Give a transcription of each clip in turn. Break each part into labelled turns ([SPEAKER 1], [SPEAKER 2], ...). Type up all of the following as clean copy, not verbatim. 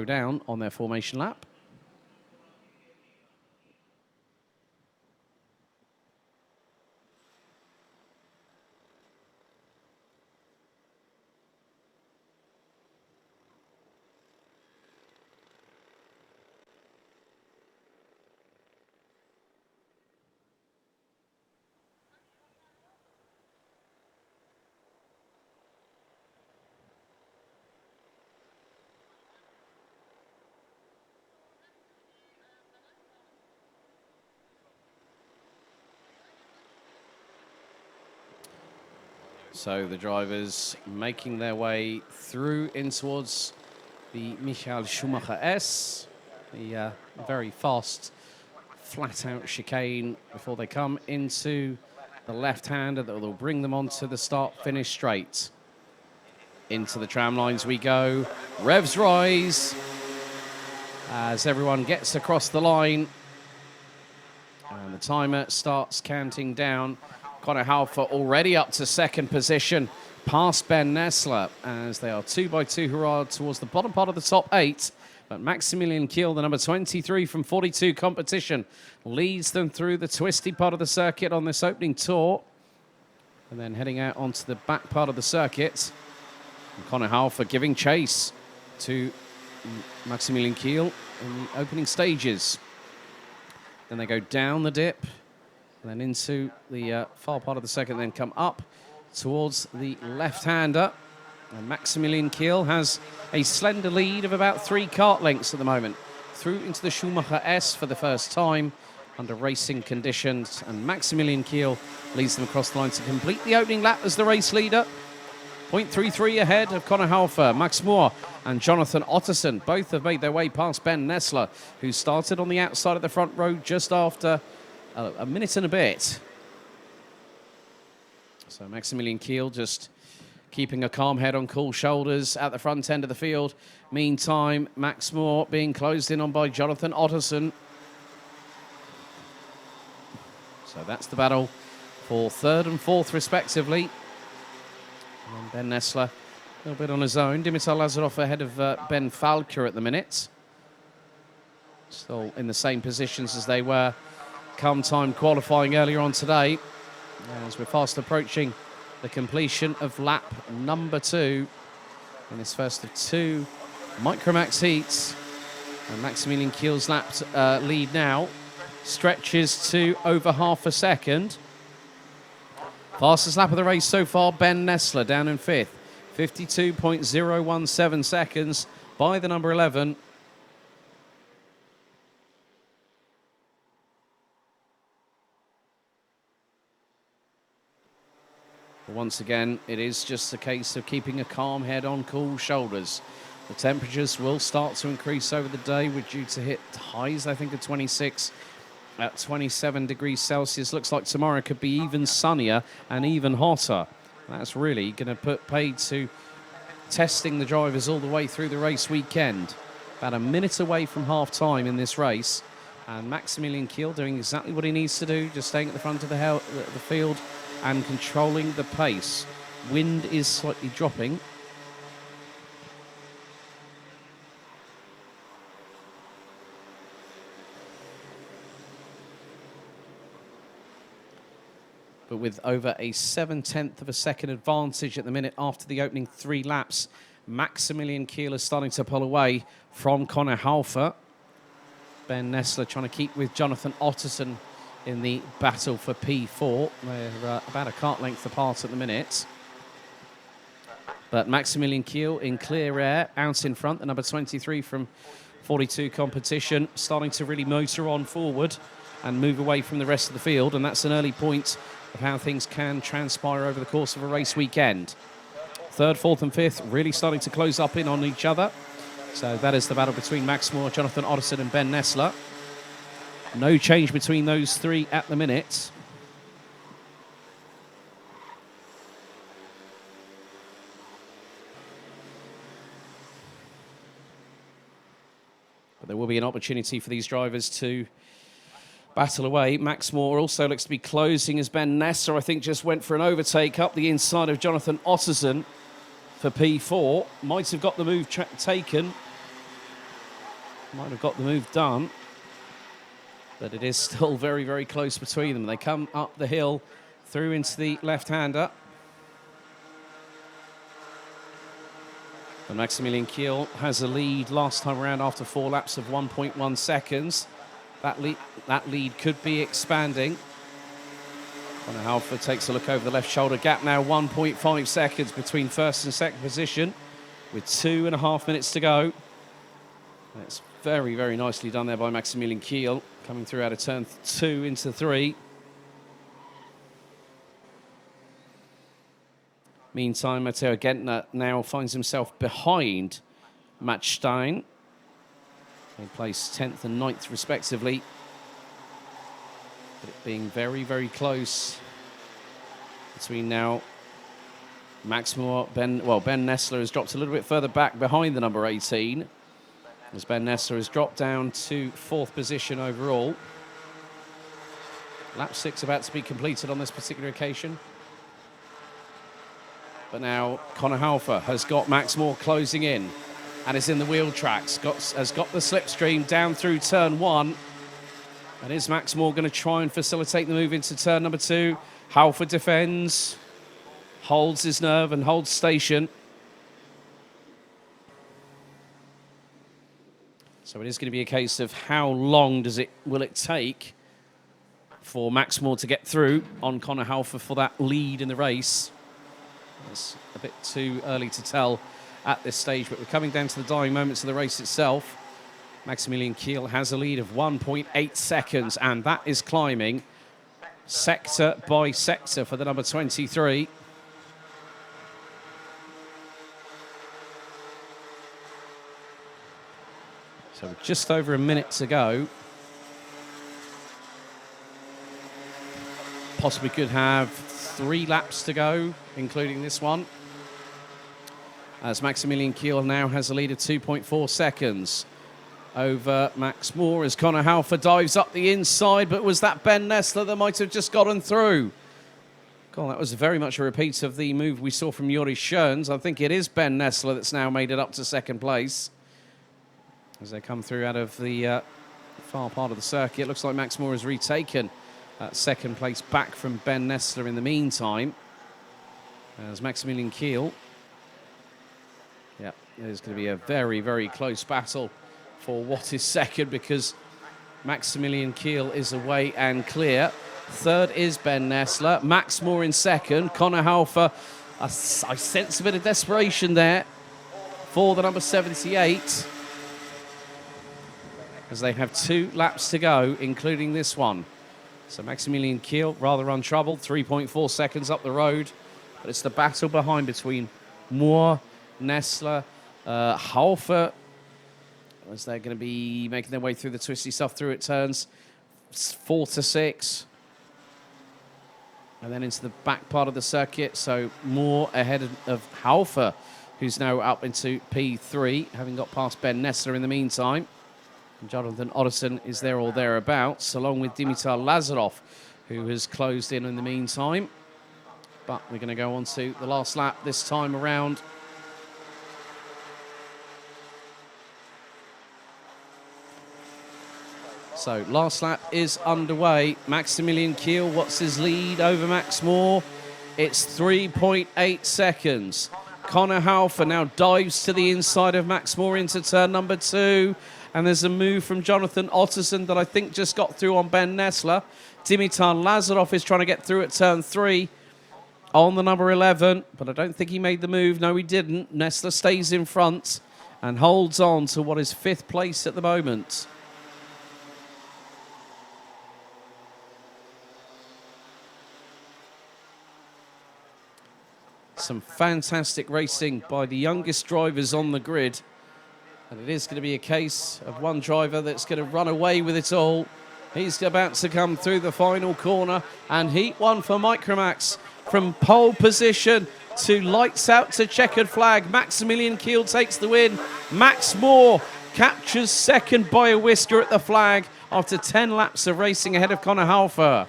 [SPEAKER 1] down on their formation lap. So the drivers making their way through in towards the Michael Schumacher S, the very fast, flat-out chicane before they come into the left-hander that will bring them onto the start-finish straight. Into the tram lines we go. Revs rise as everyone gets across the line. And the timer starts counting down. Conor Halfer already up to second position, past Ben Nessler, as they are 2x2 hurrah towards the bottom part of the top 8. But Maximilian Kiel, the number 23 from 42 competition, leads them through the twisty part of the circuit on this opening tour. And then heading out onto the back part of the circuit. And Conor Halfer giving chase to Maximilian Kiel in the opening stages. Then they go down the dip, and then into the far part of the circuit, then come up towards the left-hander. And Maximilian Kiel has a slender lead of about 3 kart lengths at the moment. Through into the Schumacher S for the first time under racing conditions. And Maximilian Kiel leads them across the line to complete the opening lap as the race leader. 0.33 ahead of Conor Halfer. Max Moore and Jonathan Otterson both have made their way past Ben Nessler, who started on the outside of the front row just after a minute and a bit. So Maximilian Kiel just keeping a calm head on cool shoulders at the front end of the field. Meantime, Max Moore being closed in on by Jonathan Otterson. So that's the battle for third and fourth respectively. And Ben Nessler a little bit on his own. Dimitar Lazarov ahead of Ben Falker at the minute. Still in the same positions as they were come time qualifying earlier on today, as we're fast approaching the completion of lap number 2 in this first of 2 Micromax heats. And Maximilian Kiel's lap lead now stretches to over half a second. Fastest lap of the race so far, Ben Nessler down in 5th. 52.017 seconds by the number 11. But once again, it is just a case of keeping a calm head on cool shoulders. The temperatures will start to increase over the day. We're due to hit highs, I think, of 26 at 27 degrees Celsius. Looks like tomorrow could be even sunnier and even hotter. That's really going to put paid to testing the drivers all the way through the race weekend. About a minute away from half-time in this race. And Maximilian Kiel doing exactly what he needs to do, just staying at the front of the field and controlling the pace. Wind is slightly dropping. But with over a 7/10 of a second advantage at the minute after the opening 3 laps, Maximilian Kiel is starting to pull away from Conor Halfer. Ben Nessler trying to keep with Jonathan Otterson in the battle for P4. They're about a kart length apart at the minute. But Maximilian Kiel in clear air, out in front, the number 23 from 42 competition, starting to really motor on forward and move away from the rest of the field. And that's an early point of how things can transpire over the course of a race weekend. 3rd, 4th and 5th really starting to close up in on each other. So that is the battle between Max Moore, Jonathan Otterson and Ben Nessler. No change between those 3 at the minute. But there will be an opportunity for these drivers to battle away. Max Moore also looks to be closing as Ben Nessler, I think, just went for an overtake up the inside of Jonathan Otterson for P4. Might have got the move taken. might have got the move done, but it is still very, very close between them. They come up the hill through into the left-hander. And Maximilian Kiel has a lead last time around after 4 laps of 1.1 seconds. That lead could be expanding. Conor Halford takes a look over the left shoulder. Gap now 1.5 seconds between first and second position with 2.5 minutes to go. It's very, very nicely done there by Maximilian Kiel, coming through out of turn 2 into 3. Meantime, Matteo Gentner now finds himself behind Matchstein. They place 10th and 9th respectively. But it being very, very close between now Max Moore, Ben Nessler has dropped a little bit further back behind the number 18. As Ben Nessler has dropped down to 4th position overall. Lap 6 about to be completed on this particular occasion. But now Conor Halfer has got Max Moore closing in and is in the wheel tracks. Has got the slipstream down through turn 1. And is Max Moore going to try and facilitate the move into turn number 2? Halfer defends, holds his nerve and holds station. So it is going to be a case of how long will it take for Max Moore to get through on Conor Halfer for that lead in the race. It's a bit too early to tell at this stage, but we're coming down to the dying moments of the race itself. Maximilian Kiel has a lead of 1.8 seconds, and that is climbing sector by sector for the number 23. So just over a minute to go. Possibly could have 3 laps to go, including this one. As Maximilian Kiel now has a lead of 2.4 seconds over Max Moore as Conor Halfer dives up the inside, but was that Ben Nessler that might have just gotten through? God, that was very much a repeat of the move we saw from Yuri Schoens. I think it is Ben Nessler that's now made it up to second place. As they come through out of the far part of the circuit, looks like Max Moore has retaken second place back from Ben Nessler in the meantime. As Maximilian Kiel, it is going to be a very, very close battle for what is second, because Maximilian Kiel is away and clear. Third is Ben Nessler. Max Moore in second. Conor Halfer, I sense a bit of desperation there for the number 78. As they have 2 laps to go, including this one. So Maximilian Kiel, rather untroubled, 3.4 seconds up the road. But it's the battle behind between Moore, Nessler, Halfer, as they're going to be making their way through the twisty stuff through it turns 4 to 6. And then into the back part of the circuit. So Moore ahead of Halfer, who's now up into P3, having got past Ben Nessler in the meantime. And Jonathan Otterson is there or thereabouts, along with Dimitar Lazarov, who has closed in the meantime. But we're going to go on to the last lap this time around. So last lap is underway. Maximilian Kiel, what's his lead over Max Moore? It's 3.8 seconds. Conor Halfer now dives to the inside of Max Moore into turn number 2. And there's a move from Jonathan Otterson that I think just got through on Ben Nessler. Dimitar Lazarov is trying to get through at turn 3 on the number 11, but I don't think he made the move. No, he didn't. Nessler stays in front and holds on to what is 5th place at the moment. Some fantastic racing by the youngest drivers on the grid. And it is going to be a case of one driver that's going to run away with it all. He's about to come through the final corner. And heat 1 for Micromax. From pole position to lights out to checkered flag. Maximilian Kiel takes the win. Max Moore captures second by a whisker at the flag after 10 laps of racing ahead of Conor Halfer.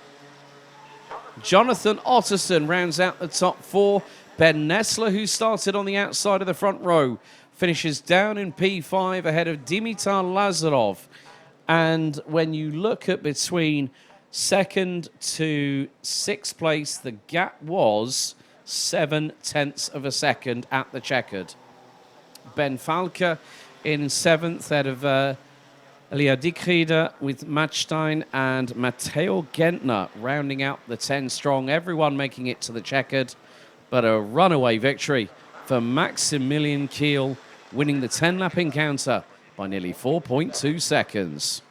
[SPEAKER 1] Jonathan Otterson rounds out the top 4. Ben Nessler, who started on the outside of the front row, finishes down in P5 ahead of Dimitar Lazarov. And when you look at between second to sixth place, the gap was 0.7 of a second at the checkered. Ben Falke in seventh ahead of Elia Dickrieder with Matstein and Matteo Gentner rounding out the 10 strong. Everyone making it to the checkered, but a runaway victory for Maximilian Kiel, winning the 10-lap encounter by nearly 4.2 seconds.